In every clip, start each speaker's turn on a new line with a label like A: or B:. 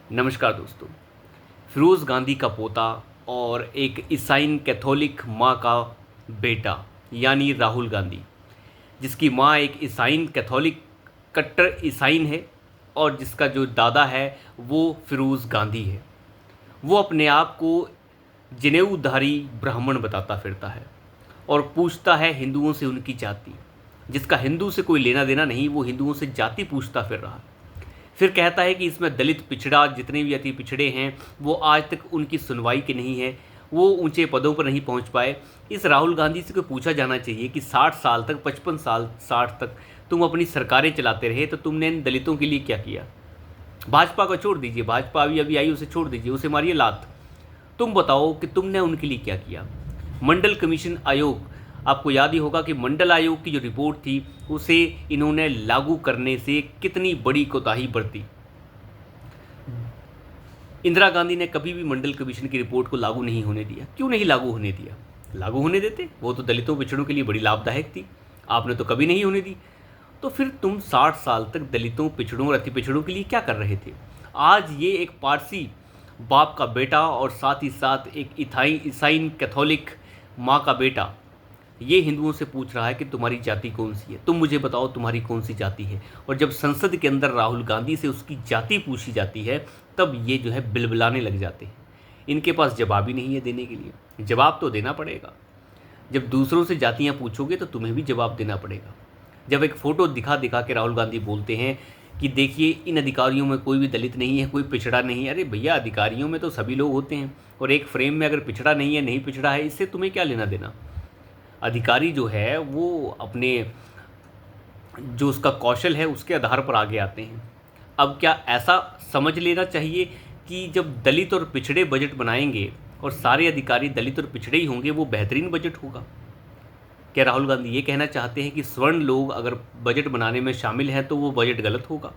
A: नमस्कार दोस्तों। फिरोज़ गांधी का पोता और एक ईसाई कैथोलिक माँ का बेटा यानी राहुल गांधी, जिसकी माँ एक ईसाई कैथोलिक कट्टर ईसाई है और जिसका जो दादा है वो फिरोज़ गांधी है। वो अपने आप को जनेऊधारी ब्राह्मण बताता फिरता है और पूछता है हिंदुओं से उनकी जाति। जिसका हिंदू से कोई लेना देना नहीं, वो हिंदुओं से जाति पूछता फिर रहा है। फिर कहता है कि इसमें दलित पिछड़ा जितने भी अति पिछड़े हैं वो आज तक उनकी सुनवाई के नहीं है, वो ऊंचे पदों पर नहीं पहुंच पाए। इस राहुल गांधी से को पूछा जाना चाहिए कि 60 साल तक 55 साल 60 तक तुम अपनी सरकारें चलाते रहे तो तुमने इन दलितों के लिए क्या किया। भाजपा को छोड़ दीजिए, भाजपा अभी अभी आई, उसे छोड़ दीजिए, उसे मारिए लात। तुम बताओ कि तुमने उनके लिए क्या किया। मंडल कमीशन आयोग, आपको याद ही होगा कि मंडल आयोग की जो रिपोर्ट थी उसे इन्होंने लागू करने से कितनी बड़ी कोताही बरती। इंदिरा गांधी ने कभी भी मंडल कमीशन की रिपोर्ट को लागू नहीं होने दिया। क्यों नहीं लागू होने दिया? लागू होने देते, वो तो दलितों पिछड़ों के लिए बड़ी लाभदायक थी। आपने तो कभी नहीं होने दी। तो फिर तुम 60 साल तक दलितों पिछड़ों और अति पिछड़ों के लिए क्या कर रहे थे? आज ये एक पारसी बाप का बेटा और साथ ही साथ एक ईसाई कैथोलिक माँ का बेटा ये हिंदुओं से पूछ रहा है कि तुम्हारी जाति कौन सी है, तुम मुझे बताओ तुम्हारी कौन सी जाति है। और जब संसद के अंदर राहुल गांधी से उसकी जाति पूछी जाती है तब ये जो है बिलबिलाने लग जाते हैं। इनके पास जवाब ही नहीं है देने के लिए। जवाब तो देना पड़ेगा। जब दूसरों से जातियाँ पूछोगे तो तुम्हें भी जवाब देना पड़ेगा। जब एक फ़ोटो दिखा दिखा के राहुल गांधी बोलते हैं कि देखिए इन अधिकारियों में कोई भी दलित नहीं है, कोई पिछड़ा नहीं है। अरे भैया, अधिकारियों में तो सभी लोग होते हैं और एक फ्रेम में अगर पिछड़ा नहीं है, नहीं पिछड़ा है, इससे तुम्हें क्या लेना देना। अधिकारी जो है वो अपने जो उसका कौशल है उसके आधार पर आगे आते हैं। अब क्या ऐसा समझ लेना चाहिए कि जब दलित और पिछड़े बजट बनाएंगे और सारे अधिकारी दलित और पिछड़े ही होंगे वो बेहतरीन बजट होगा? क्या राहुल गांधी ये कहना चाहते हैं कि स्वर्ण लोग अगर बजट बनाने में शामिल हैं तो वो बजट गलत होगा?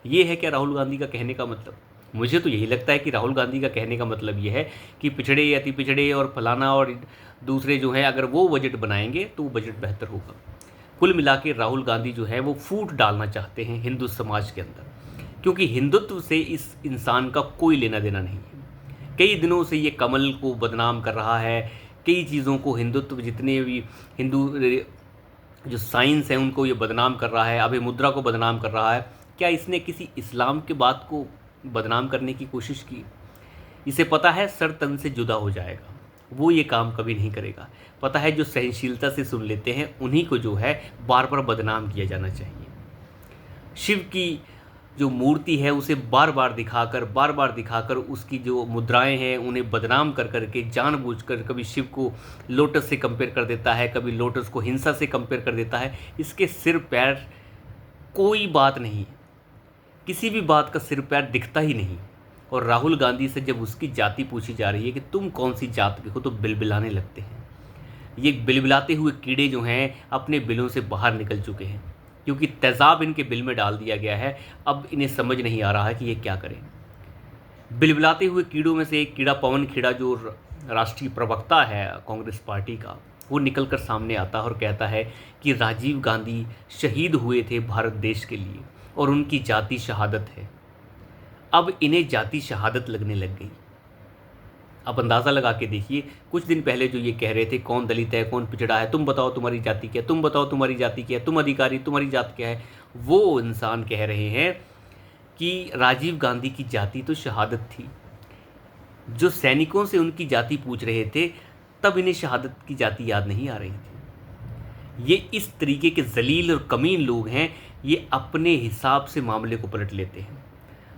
A: ये है क्या राहुल गांधी का कहने का मतलब? मुझे तो यही लगता है कि राहुल गांधी का कहने का मतलब ये है कि पिछड़े अति पिछड़े और फलाना और दूसरे जो हैं अगर वो बजट बनाएंगे तो वो बजट बेहतर होगा। कुल मिला के राहुल गांधी जो है वो फूट डालना चाहते हैं हिंदू समाज के अंदर, क्योंकि हिंदुत्व से इस इंसान का कोई लेना देना नहीं है। कई दिनों से ये कमल को बदनाम कर रहा है, कई चीज़ों को हिंदुत्व जितने भी हिंदू जो साइंस है उनको ये बदनाम कर रहा है, अभय मुद्रा को बदनाम कर रहा है। क्या इसने किसी इस्लाम के बात को बदनाम करने की कोशिश की? इसे पता है सर तन से जुदा हो जाएगा, वो ये काम कभी नहीं करेगा। पता है जो सहनशीलता से सुन लेते हैं उन्हीं को जो है बार बार बदनाम किया जाना चाहिए। शिव की जो मूर्ति है उसे बार बार दिखाकर उसकी जो मुद्राएं हैं उन्हें बदनाम कर करके जानबूझकर कभी शिव को लोटस से कंपेयर कर देता है, कभी लोटस को हिंसा से कंपेयर कर देता है। इसके सिर पैर कोई बात नहीं है, किसी भी बात का सिर पैर दिखता ही नहीं। और राहुल गांधी से जब उसकी जाति पूछी जा रही है कि तुम कौन सी जात के हो तो बिलबिलाने लगते हैं। ये बिलबिलाते हुए कीड़े जो हैं अपने बिलों से बाहर निकल चुके हैं, क्योंकि तेज़ाब इनके बिल में डाल दिया गया है। अब इन्हें समझ नहीं आ रहा है कि ये क्या करें। बिलबिलाते हुए कीड़ों में से एक कीड़ा पवन खेड़ा जो राष्ट्रीय प्रवक्ता है कांग्रेस पार्टी का, वो निकलकर सामने आता है और कहता है कि राजीव गांधी शहीद हुए थे भारत देश के लिए और उनकी जाति शहादत है। अब इन्हें जाति शहादत लगने लग गई। अब अंदाज़ा लगा के देखिए, कुछ दिन पहले जो ये कह रहे थे कौन दलित है कौन पिछड़ा है, तुम बताओ तुम्हारी जाति क्या है, तुम बताओ तुम्हारी जाति क्या है, तुम अधिकारी तुम्हारी जात क्या है, वो इंसान कह रहे हैं कि राजीव गांधी की जाति तो शहादत थी। जो सैनिकों से उनकी जाति पूछ रहे थे तब इन्हें शहादत की जाति याद नहीं आ रही थी। ये इस तरीके के जलील और कमीन लोग हैं, ये अपने हिसाब से मामले को पलट लेते हैं।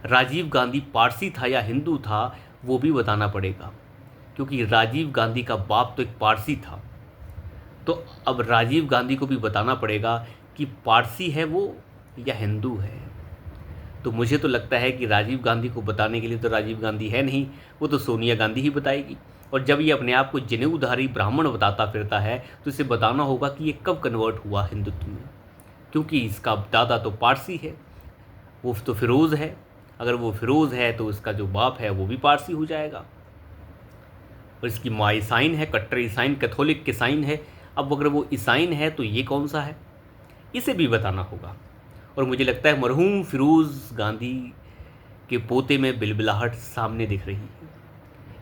A: राजीव गांधी पारसी था या हिंदू था वो भी बताना पड़ेगा, क्योंकि राजीव गांधी का बाप तो एक पारसी था। तो अब राजीव गांधी को भी बताना पड़ेगा कि पारसी है वो या हिंदू है। तो मुझे तो लगता है कि राजीव गांधी को बताने के लिए तो राजीव गांधी है नहीं, वो तो सोनिया गांधी ही बताएगी। और जब ये अपने आप को जनेऊधारी ब्राह्मण बताता फिरता है तो इसे बताना होगा कि ये कब कन्वर्ट हुआ हिंदुत्व में, क्योंकि इसका दादा तो पारसी है, वो तो फिरोज़ है। अगर वो फिरोज़ है तो इसका जो बाप है वो भी पारसी हो जाएगा। और इसकी माँ ईसाइन है, कट्टर ईसाइन कैथोलिक ईसाइन है। अब अगर वो ईसाइन है तो ये कौन सा है, इसे भी बताना होगा। और मुझे लगता है मरहूम फिरोज़ गांधी के पोते में बिलबिलाहट सामने दिख रही है।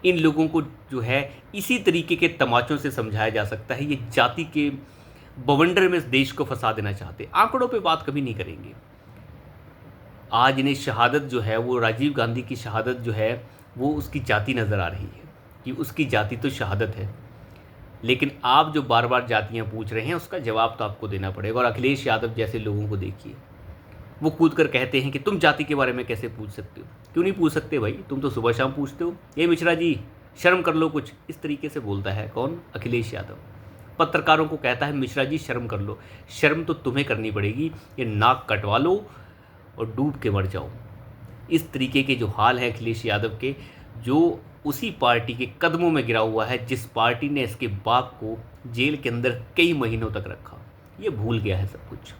A: इन लोगों को जो है इसी तरीके के तमाचों से समझाया जा सकता है। ये जाति के बवंडर में इस देश को फंसा देना चाहते, आंकड़ों पे बात कभी नहीं करेंगे। आज इन्हें शहादत जो है वो राजीव गांधी की शहादत जो है वो उसकी जाति नज़र आ रही है कि उसकी जाति तो शहादत है। लेकिन आप जो बार बार जातियाँ पूछ रहे हैं उसका जवाब तो आपको देना पड़ेगा। और अखिलेश यादव जैसे लोगों को देखिए, वो कूद कर कहते हैं कि तुम जाति के बारे में कैसे पूछ सकते हो। क्यों नहीं पूछ सकते भाई, तुम तो सुबह शाम पूछते हो। ये मिश्रा जी शर्म कर लो कुछ, इस तरीके से बोलता है कौन? अखिलेश यादव पत्रकारों को कहता है मिश्रा जी शर्म कर लो। शर्म तो तुम्हें करनी पड़ेगी, ये नाक कटवा लो और डूब के मर जाओ। इस तरीके के जो हाल है अखिलेश यादव के, जो उसी पार्टी के कदमों में गिरा हुआ है जिस पार्टी ने इसके बाप को जेल के अंदर कई महीनों तक रखा। ये भूल गया है सब कुछ।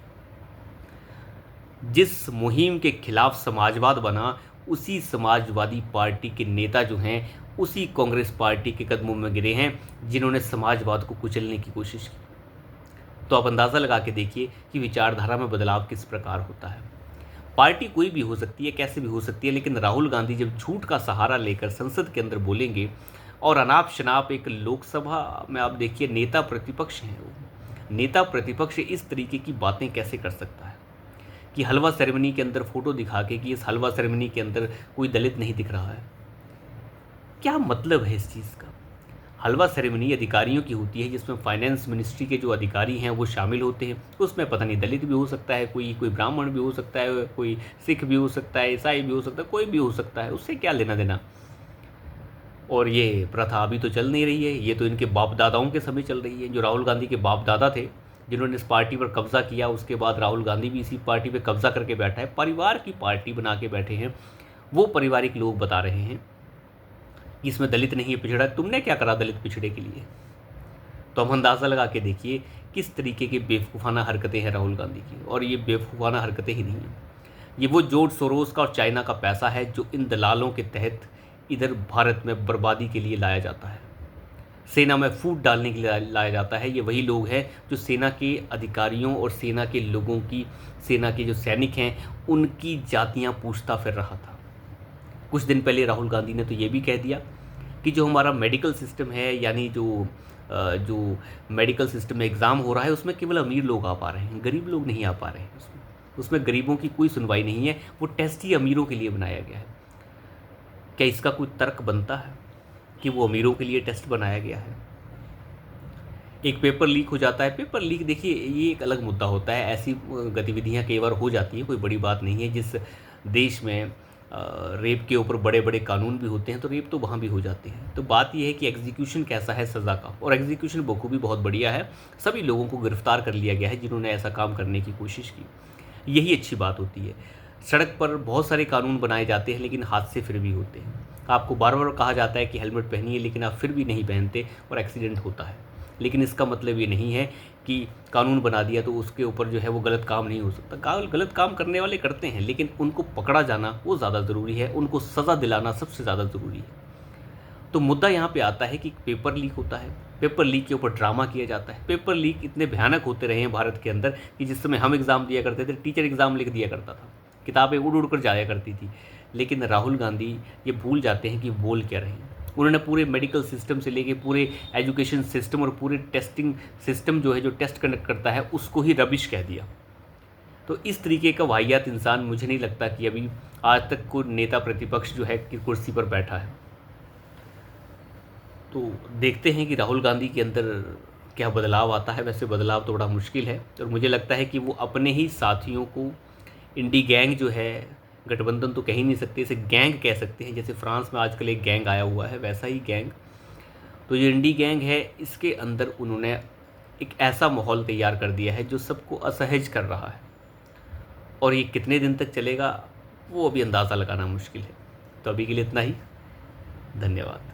A: जिस मुहिम के खिलाफ समाजवाद बना, उसी समाजवादी पार्टी के नेता जो हैं उसी कांग्रेस पार्टी के कदमों में गिरे हैं जिन्होंने समाजवाद को कुचलने की कोशिश की। तो आप अंदाज़ा लगा के देखिए कि विचारधारा में बदलाव किस प्रकार होता है। पार्टी कोई भी हो सकती है, कैसे भी हो सकती है, लेकिन राहुल गांधी जब झूठ का सहारा लेकर संसद के अंदर बोलेंगे और अनाप शनाप एक लोकसभा में आप देखिए नेता प्रतिपक्ष हैं, वो नेता प्रतिपक्ष इस तरीके की बातें कैसे कर सकता है कि हलवा सेरेमनी के अंदर फ़ोटो दिखा के कि इस हलवा सेरेमनी के अंदर कोई दलित नहीं दिख रहा है। क्या मतलब है इस चीज़ का? हलवा सेरेमनी अधिकारियों की होती है जिसमें फाइनेंस मिनिस्ट्री के जो अधिकारी हैं वो शामिल होते हैं। उसमें पता नहीं दलित भी हो सकता है, कोई ब्राह्मण भी हो सकता है, कोई सिख भी हो सकता है, ईसाई भी हो सकता है, कोई भी हो सकता है, उससे क्या लेना देना। और ये प्रथा अभी तो चल नहीं रही है, ये तो इनके बाप दादाओं के समय चल रही है। जो राहुल गांधी के बाप दादा थे जिन्होंने इस पार्टी पर कब्जा किया, उसके बाद राहुल गांधी भी इसी पार्टी पर कब्जा करके बैठा है। परिवार की पार्टी बना के बैठे हैं। वो पारिवारिक लोग बता रहे हैं कि इसमें दलित नहीं है, पिछड़ा। तुमने क्या करा दलित पिछड़े के लिए? तो हम अंदाज़ा लगा के देखिए किस तरीके की बेवकूफ़ाना हरकतें हैं राहुल गांधी की। और ये बेवकूफ़ाना हरकतें ही नहीं हैं, ये वो जॉर्ज सोरोस का और चाइना का पैसा है जो इन दलालों के तहत इधर भारत में बर्बादी के लिए लाया जाता है, सेना में फूट डालने के लिए लाया जाता है। ये वही लोग हैं जो सेना के अधिकारियों और सेना के लोगों की, सेना के जो सैनिक हैं उनकी जातियां पूछता फिर रहा था। कुछ दिन पहले राहुल गांधी ने तो ये भी कह दिया कि जो हमारा मेडिकल सिस्टम है, यानी जो मेडिकल सिस्टम में एग्ज़ाम हो रहा है उसमें केवल अमीर लोग आ पा रहे हैं, गरीब लोग नहीं आ पा रहे हैं। उसमें गरीबों की कोई सुनवाई नहीं है, वो टेस्ट ही अमीरों के लिए बनाया गया है। क्या इसका कोई तर्क बनता है कि वो अमीरों के लिए टेस्ट बनाया गया है? एक पेपर लीक हो जाता है। पेपर लीक देखिए ये एक अलग मुद्दा होता है, ऐसी गतिविधियां कई बार हो जाती हैं, कोई बड़ी बात नहीं है। जिस देश में रेप के ऊपर बड़े बड़े कानून भी होते हैं तो रेप तो वहाँ भी हो जाते हैं। तो बात यह है कि एग्जीक्यूशन कैसा है सज़ा का, और एग्जीक्यूशन बखूबी बहुत बढ़िया है। सभी लोगों को गिरफ्तार कर लिया गया है जिन्होंने ऐसा काम करने की कोशिश की। यही अच्छी बात होती है। सड़क पर बहुत सारे कानून बनाए जाते हैं लेकिन हादसे फिर भी होते हैं। आपको बार बार कहा जाता है कि हेलमेट पहनिए, लेकिन आप फिर भी नहीं पहनते और एक्सीडेंट होता है। लेकिन इसका मतलब ये नहीं है कि कानून बना दिया तो उसके ऊपर जो है वो गलत काम नहीं हो सकता। गलत काम करने वाले करते हैं, लेकिन उनको पकड़ा जाना वो ज़्यादा ज़रूरी है, उनको सज़ा दिलाना सबसे ज़्यादा ज़रूरी है। तो मुद्दा यहाँ पे आता है कि पेपर लीक होता है, पेपर लीक के ऊपर ड्रामा किया जाता है। पेपर लीक इतने भयानक होते रहे हैं भारत के अंदर कि जिस समय हम एग्ज़ाम दिया करते थे, टीचर एग्ज़ाम लिख दिया करता था, किताबें उड़ उड़ कर जाया करती थी। लेकिन राहुल गांधी ये भूल जाते हैं कि बोल क्या रहे हैं। उन्होंने पूरे मेडिकल सिस्टम से लेके पूरे एजुकेशन सिस्टम और पूरे टेस्टिंग सिस्टम जो है, जो टेस्ट कंडक्ट करता है, उसको ही रबिश कह दिया। तो इस तरीके का वाहियात इंसान मुझे नहीं लगता कि अभी आज तक कोई नेता प्रतिपक्ष जो है कि कुर्सी पर बैठा है। तो देखते हैं कि राहुल गांधी के अंदर क्या बदलाव आता है। वैसे बदलाव तो बड़ा मुश्किल है और मुझे लगता है कि वो अपने ही साथियों को, इंडी गैंग जो है, गठबंधन तो कह ही नहीं सकते, इसे गैंग कह सकते हैं। जैसे फ्रांस में आजकल एक गैंग आया हुआ है, वैसा ही गैंग। तो ये इंडी गैंग है, इसके अंदर उन्होंने एक ऐसा माहौल तैयार कर दिया है जो सबको असहज कर रहा है। और ये कितने दिन तक चलेगा वो अभी अंदाज़ा लगाना मुश्किल है। तो अभी के लिए इतना ही। धन्यवाद।